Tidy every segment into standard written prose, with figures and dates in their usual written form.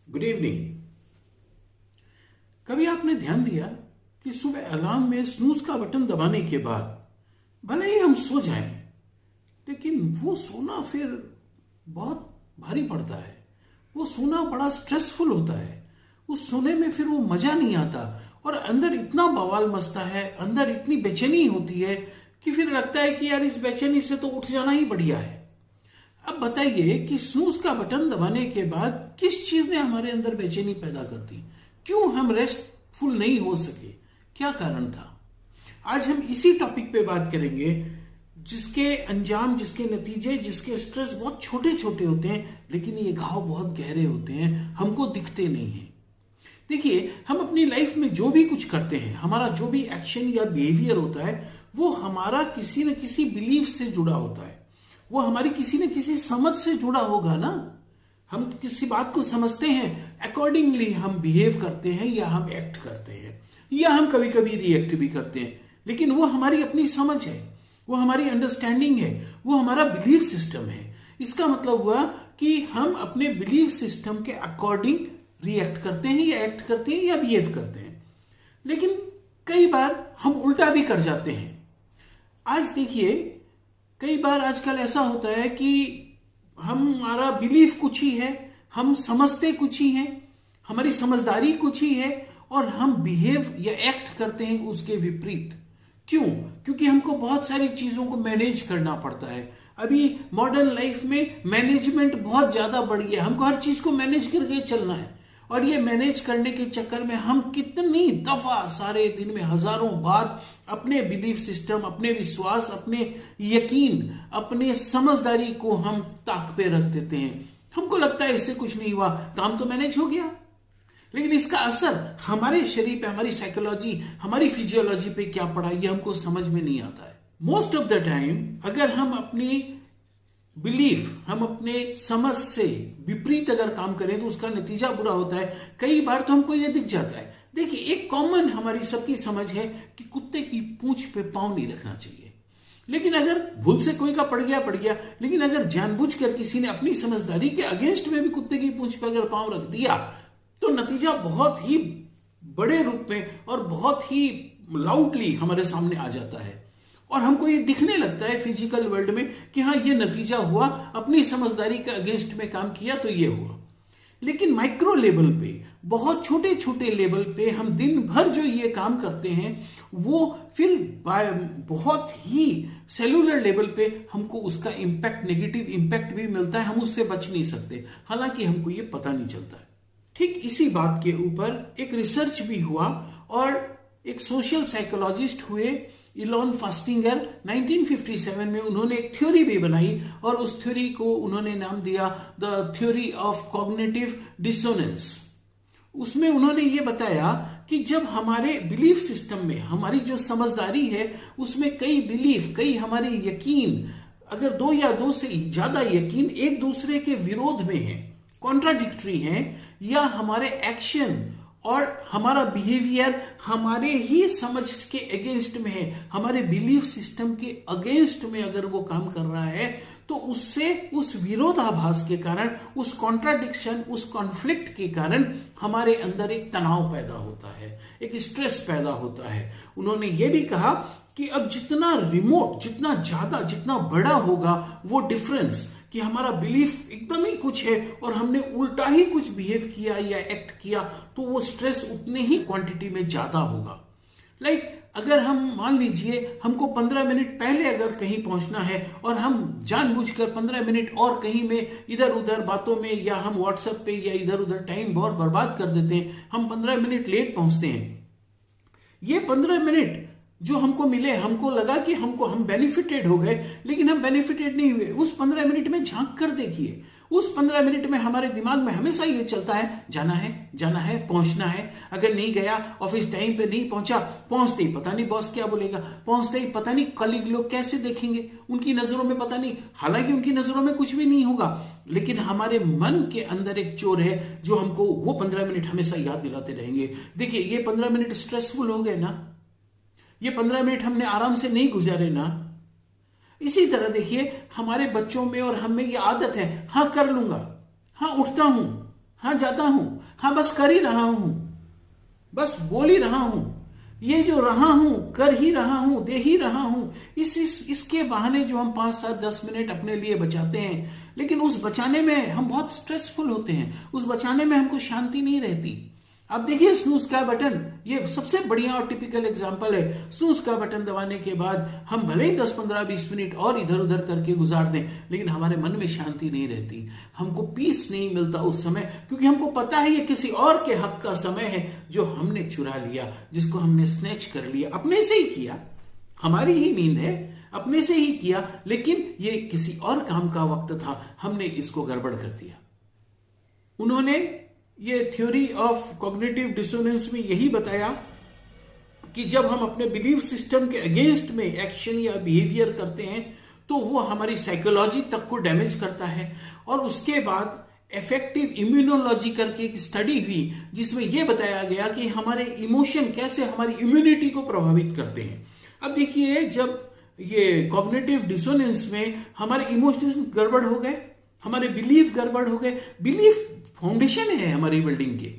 Good evening. कभी आपने ध्यान दिया कि सुबह अलार्म में स्नूज का बटन दबाने के बाद भले ही हम सो जाएं, लेकिन वो सोना फिर बहुत भारी पड़ता है। वो सोना बड़ा स्ट्रेसफुल होता है। उस सोने में फिर वो मजा नहीं आता और अंदर इतना बवाल मचता है, अंदर इतनी बेचैनी होती है कि फिर लगता है कि यार इस बेचैनी से तो उठ जाना ही बढ़िया है। अब बताइए कि स्नूज का बटन दबाने के बाद किस चीज ने हमारे अंदर बेचैनी पैदा कर दी? क्यों हम रेस्टफुल नहीं हो सके? क्या कारण था? आज हम इसी टॉपिक पे बात करेंगे, जिसके अंजाम, जिसके नतीजे, जिसके स्ट्रेस बहुत छोटे छोटे होते हैं, लेकिन ये घाव बहुत गहरे होते हैं, हमको दिखते नहीं हैं। देखिए, हम अपनी लाइफ में जो भी कुछ करते हैं, हमारा जो भी एक्शन या बिहेवियर होता है, वो हमारा किसी न किसी बिलीफ से जुड़ा होता है। वो हमारी किसी न किसी समझ से जुड़ा होगा ना। हम किसी बात को समझते हैं, अकॉर्डिंगली हम बिहेव करते हैं या हम एक्ट करते हैं या हम कभी कभी रिएक्ट भी करते हैं, लेकिन वो हमारी अपनी समझ है, वो हमारी अंडरस्टैंडिंग है, वो हमारा बिलीफ सिस्टम है। इसका मतलब हुआ कि हम अपने बिलीफ सिस्टम के अकॉर्डिंग रिएक्ट करते हैं या एक्ट करते हैं या बिहेव करते हैं। लेकिन कई बार हम उल्टा भी कर जाते हैं। आज देखिए, कई बार आजकल ऐसा होता है कि हमारा बिलीफ कुछ ही है, हम समझते कुछ ही हैं, हमारी समझदारी कुछ ही है और हम बिहेव या एक्ट करते हैं उसके विपरीत। क्यों? क्योंकि हमको बहुत सारी चीजों को मैनेज करना पड़ता है। अभी मॉडर्न लाइफ में मैनेजमेंट बहुत ज्यादा बढ़ गया, हमको हर चीज को मैनेज करके चलना है। और ये मैनेज करने के चक्कर में हम कितनी दफा सारे दिन में हजारों बार अपने बिलीफ सिस्टम, अपने विश्वास, अपने यकीन, अपने समझदारी को हम ताक पे रख देते हैं। हमको लगता है इससे कुछ नहीं हुआ, काम तो मैनेज हो गया। लेकिन इसका असर हमारे शरीर पे, हमारी साइकोलॉजी, हमारी फिजियोलॉजी पे क्या पड़ा, ये हमको समझ में नहीं आता है। मोस्ट ऑफ द टाइम अगर हम अपनी बिलीफ, हम अपने समझ से विपरीत अगर काम करें तो उसका नतीजा बुरा होता है। कई बार तो हमको यह दिख जाता है। देखिए, एक कॉमन हमारी सबकी समझ है कि कुत्ते की पूंछ पे पांव नहीं रखना चाहिए। लेकिन अगर भूल से कोई का पड़ गया, लेकिन अगर जानबूझकर किसी ने अपनी समझदारी के अगेंस्ट में भी कुत्ते की पूंछ पे अगर पांव रख दिया तो नतीजा बहुत ही बड़े रूप में और बहुत ही लाउडली हमारे सामने आ जाता है और हमको ये दिखने लगता है फिजिकल वर्ल्ड में कि हाँ, ये नतीजा हुआ, अपनी समझदारी के अगेंस्ट में काम किया तो ये हुआ। लेकिन माइक्रो लेवल पे, बहुत छोटे छोटे लेवल पे हम दिन भर जो ये काम करते हैं, वो फिर बहुत ही सेलुलर लेवल पे हमको उसका इम्पैक्ट, नेगेटिव इम्पैक्ट भी मिलता है। हम उससे बच नहीं सकते, हालांकि हमको ये पता नहीं चलता है। ठीक इसी बात के ऊपर एक रिसर्च भी हुआ और एक सोशल साइकोलॉजिस्ट हुए, इलॉन फास्टिंगर, 1957 में उन्होंने एक थ्योरी भी बनाई और उस थ्योरी को उन्होंने नाम दिया the theory of cognitive dissonance. उसमें उन्होंने ये बताया कि जब हमारे बिलीफ सिस्टम में, हमारी जो समझदारी है, उसमें कई बिलीफ, कई हमारे यकीन, अगर दो या दो से ज्यादा यकीन एक दूसरे के विरोध में है, कॉन्ट्राडिक्टरी हैं, या हमारे एक्शन और हमारा बिहेवियर हमारे ही समझ के अगेंस्ट में है, हमारे बिलीफ सिस्टम के अगेंस्ट में अगर वो काम कर रहा है, तो उससे, उस विरोधाभास के कारण, उस कॉन्ट्राडिक्शन, उस कॉन्फ्लिक्ट के कारण हमारे अंदर एक तनाव पैदा होता है, एक स्ट्रेस पैदा होता है। उन्होंने ये भी कहा कि अब जितना रिमोट, जितना ज्यादा, जितना बड़ा होगा वो डिफरेंस कि हमारा बिलीफ एकदम ही कुछ है और हमने उल्टा ही कुछ बिहेव किया या एक्ट किया, तो वो स्ट्रेस उतने ही क्वांटिटी में ज्यादा होगा। लाइक अगर हम मान लीजिए हमको 15 मिनट पहले अगर कहीं पहुंचना है और हम जानबूझकर 15 मिनट और कहीं में इधर उधर बातों में, या हम व्हाट्सएप पे या इधर उधर टाइम बहुत बर्बाद कर देते हैं, हम 15 मिनट लेट पहुंचते हैं। ये 15 मिनट जो हमको मिले, हमको लगा कि हम बेनिफिटेड हो गए, लेकिन हम बेनिफिटेड नहीं हुए। उस 15 मिनट में झांक कर देखिए, उस 15 मिनट में हमारे दिमाग में हमेशा ये चलता है, जाना है, पहुंचना है। अगर नहीं गया, ऑफिस टाइम पे नहीं पहुंचा, पहुंचते ही पता नहीं बॉस क्या बोलेगा, पहुंचते ही पता नहीं कलीग लोग कैसे देखेंगे, उनकी नजरों में पता नहीं, हालांकि उनकी नजरों में कुछ भी नहीं होगा, लेकिन हमारे मन के अंदर एक चोर है जो हमको वो 15 मिनट हमेशा याद दिलाते रहेंगे। देखिए, ये 15 मिनट स्ट्रेसफुल हो गए ना, ये 15 मिनट हमने आराम से नहीं गुजारे ना। इसी तरह देखिए, हमारे बच्चों में और हम में ये आदत है, हाँ कर लूंगा, हाँ उठता हूं, हाँ जाता हूं, हाँ बस कर ही रहा हूं, बस बोल ही रहा हूं, ये जो रहा हूं, कर ही रहा हूं, दे ही रहा हूं, इसके बहाने जो हम 5, 7, 10 मिनट अपने लिए बचाते हैं, लेकिन उस बचाने में हम बहुत स्ट्रेसफुल होते हैं, उस बचाने में हमको शांति नहीं रहती। अब देखिए स्नूज का बटन, ये सबसे बढ़िया और टिपिकल एग्जांपल है। स्नूज का बटन दबाने के बाद हम भले ही 10, 15, 20 मिनट और इधर उधर करके गुजार दें, लेकिन हमारे मन में शांति नहीं रहती, हमको पीस नहीं मिलता उस समय, क्योंकि हमको पता है ये किसी और के हक का समय है जो हमने चुरा लिया, जिसको हमने स्नैच कर लिया, अपने से ही किया, हमारी ही नींद है, अपने से ही किया, लेकिन ये किसी और काम का वक्त था, हमने इसको गड़बड़ कर दिया। उन्होंने ये थ्योरी ऑफ कॉग्निटिव डिसोनेंस में यही बताया कि जब हम अपने बिलीफ सिस्टम के अगेंस्ट में एक्शन या बिहेवियर करते हैं तो वो हमारी साइकोलॉजी तक को डैमेज करता है। और उसके बाद इफेक्टिव इम्यूनोलॉजी करके एक स्टडी हुई जिसमें यह बताया गया कि हमारे इमोशन कैसे हमारी इम्यूनिटी को प्रभावित करते हैं। अब देखिए, जब ये कॉग्निटिव डिसोनेंस में हमारे इमोशंस गड़बड़ हो गए, हमारे बिलीफ गड़बड़ हो गए, बिलीफ फाउंडेशन है हमारी बिल्डिंग के,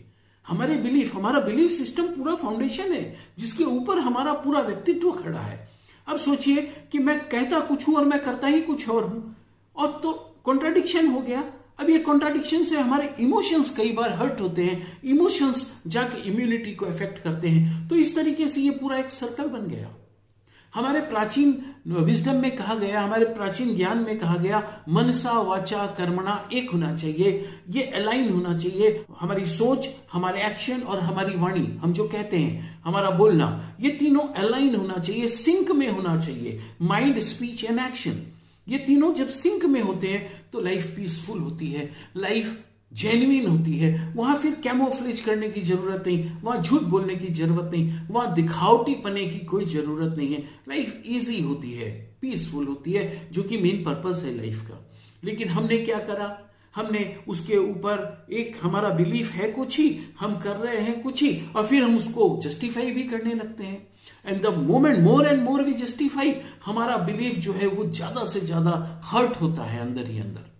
हमारे बिलीफ, हमारा बिलीफ सिस्टम पूरा फाउंडेशन है जिसके ऊपर हमारा पूरा व्यक्तित्व खड़ा है। अब सोचिए कि मैं कहता कुछ हूं और मैं करता ही कुछ और हूं, और तो कॉन्ट्राडिक्शन हो गया। अब ये कॉन्ट्राडिक्शन से हमारे इमोशंस कई बार हर्ट होते हैं, इमोशंस जाके इम्यूनिटी को इफेक्ट करते हैं, तो इस तरीके से ये पूरा एक सर्कल बन गया। हमारे प्राचीन विजडम में कहा गया, हमारे प्राचीन ज्ञान में कहा गया, मनसा वाचा कर्मणा एक होना चाहिए, ये अलाइन होना चाहिए। हमारी सोच, हमारे एक्शन और हमारी वाणी, हम जो कहते हैं, हमारा बोलना, ये तीनों अलाइन होना चाहिए, सिंक में होना चाहिए। माइंड, स्पीच एंड एक्शन, ये तीनों जब सिंक में होते हैं तो लाइफ पीसफुल होती है, लाइफ जेन्युइन होती है। वहां फिर कैमोफ्लेज करने की जरूरत नहीं, वहां झूठ बोलने की जरूरत नहीं, वहां दिखावटी पने की कोई जरूरत नहीं है। लाइफ इजी होती है, पीसफुल होती है, जो कि मेन पर्पस है लाइफ का। लेकिन हमने क्या करा, हमने उसके ऊपर एक हमारा बिलीफ है कुछ ही, हम कर रहे हैं कुछ ही, और फिर हम उसको जस्टिफाई भी करने लगते हैं। And the moment more and more we justify, हमारा बिलीफ जो है वो ज्यादा से ज्यादा हर्ट होता है अंदर ही अंदर।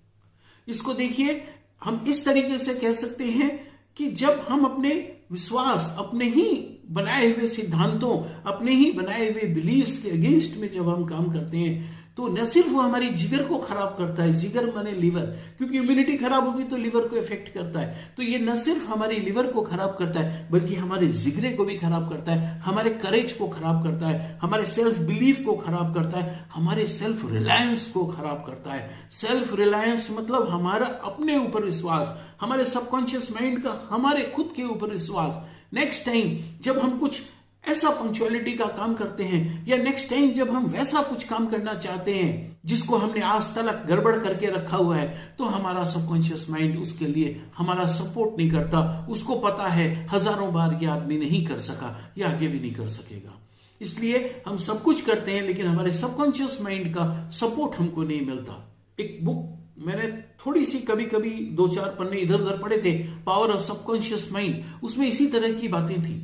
इसको देखिए, हम इस तरीके से कह सकते हैं कि जब हम अपने विश्वास, अपने ही बनाए हुए सिद्धांतों, अपने ही बनाए हुए बिलीफ्स के अगेंस्ट में जब हम काम करते हैं तो न सिर्फ वो हमारी जिगर को खराब करता है, जिगर माने लिवर, क्योंकि इम्यूनिटी खराब होगी तो लिवर को इफेक्ट करता है, तो ये न सिर्फ हमारी लिवर को खराब करता है बल्कि हमारे जिगरे को भी खराब करता है, हमारे करेज को खराब करता है, हमारे सेल्फ बिलीफ को खराब करता है, हमारे सेल्फ रिलायंस को खराब करता है। सेल्फ रिलायंस मतलब हमारा अपने ऊपर विश्वास, हमारे सबकॉन्शियस माइंड का हमारे खुद के ऊपर विश्वास। नेक्स्ट टाइम जब हम कुछ ऐसा पंक्चुअलिटी का काम करते हैं, या नेक्स्ट टाइम जब हम वैसा कुछ काम करना चाहते हैं जिसको हमने आज तक गड़बड़ करके रखा हुआ है, तो हमारा सबकॉन्शियस माइंड उसके लिए हमारा सपोर्ट नहीं करता। उसको पता है हजारों बार ये आदमी नहीं कर सका, ये आगे भी नहीं कर सकेगा। इसलिए हम सब कुछ करते हैं लेकिन हमारे सबकॉन्शियस माइंड का सपोर्ट हमको नहीं मिलता। एक बुक मैंने थोड़ी सी कभी कभी 2-4 पन्ने इधर उधर पढ़े थे, पावर ऑफ सबकॉन्शियस माइंड, उसमें इसी तरह की बातें थी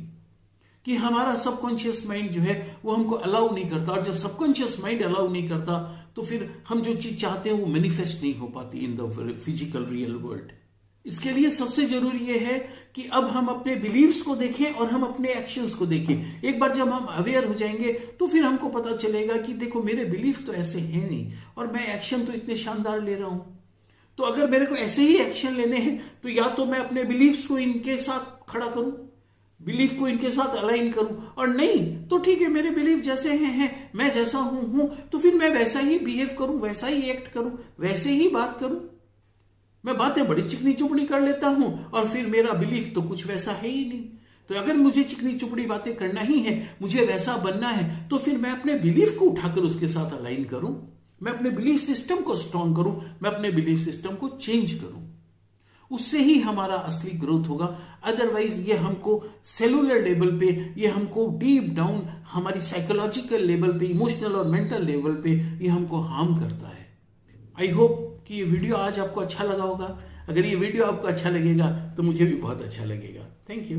कि हमारा सबकॉन्शियस माइंड जो है वो हमको अलाउ नहीं करता, और जब सबकॉन्शियस माइंड अलाउ नहीं करता तो फिर हम जो चीज चाहते हैं वो मैनिफेस्ट नहीं हो पाती in the physical real world. इसके लिए सबसे जरूरी ये है कि अब हम अपने बिलीव्स को देखें और हम अपने एक्शंस को देखें। एक बार जब हम अवेयर हो जाएंगे तो फिर हमको पता चलेगा कि देखो मेरे बिलीफ तो ऐसे हैं नहीं और मैं एक्शन तो इतने शानदार ले रहा हूं। तो अगर मेरे को ऐसे ही एक्शन लेने हैं तो या तो मैं अपने बिलीफ्स को इनके साथ खड़ा करूं, बिलीफ को इनके साथ अलाइन करूं, और नहीं तो ठीक है मेरे बिलीफ जैसे हैं मैं जैसा हूं तो फिर मैं वैसा ही बिहेव करूं, वैसा ही एक्ट करूं, वैसे ही बात करूं। मैं बातें बड़ी चिकनी चुपड़ी कर लेता हूं और फिर मेरा बिलीफ तो कुछ वैसा है ही नहीं। तो अगर मुझे चिकनी चुपड़ी बातें करना ही है, मुझे वैसा बनना है, तो फिर मैं अपने बिलीफ को उठाकर उसके साथ अलाइन करूं, मैं अपने बिलीफ सिस्टम को स्ट्रॉन्ग करूं, मैं अपने बिलीफ सिस्टम को चेंज करूं। उससे ही हमारा असली ग्रोथ होगा। अदरवाइज ये हमको सेलुलर लेवल पे, ये हमको डीप डाउन हमारी साइकोलॉजिकल लेवल पे, इमोशनल और मेंटल लेवल पे ये हमको हार्म करता है। आई होप कि ये वीडियो आज आपको अच्छा लगा होगा। अगर ये वीडियो आपको अच्छा लगेगा तो मुझे भी बहुत अच्छा लगेगा। Thank you.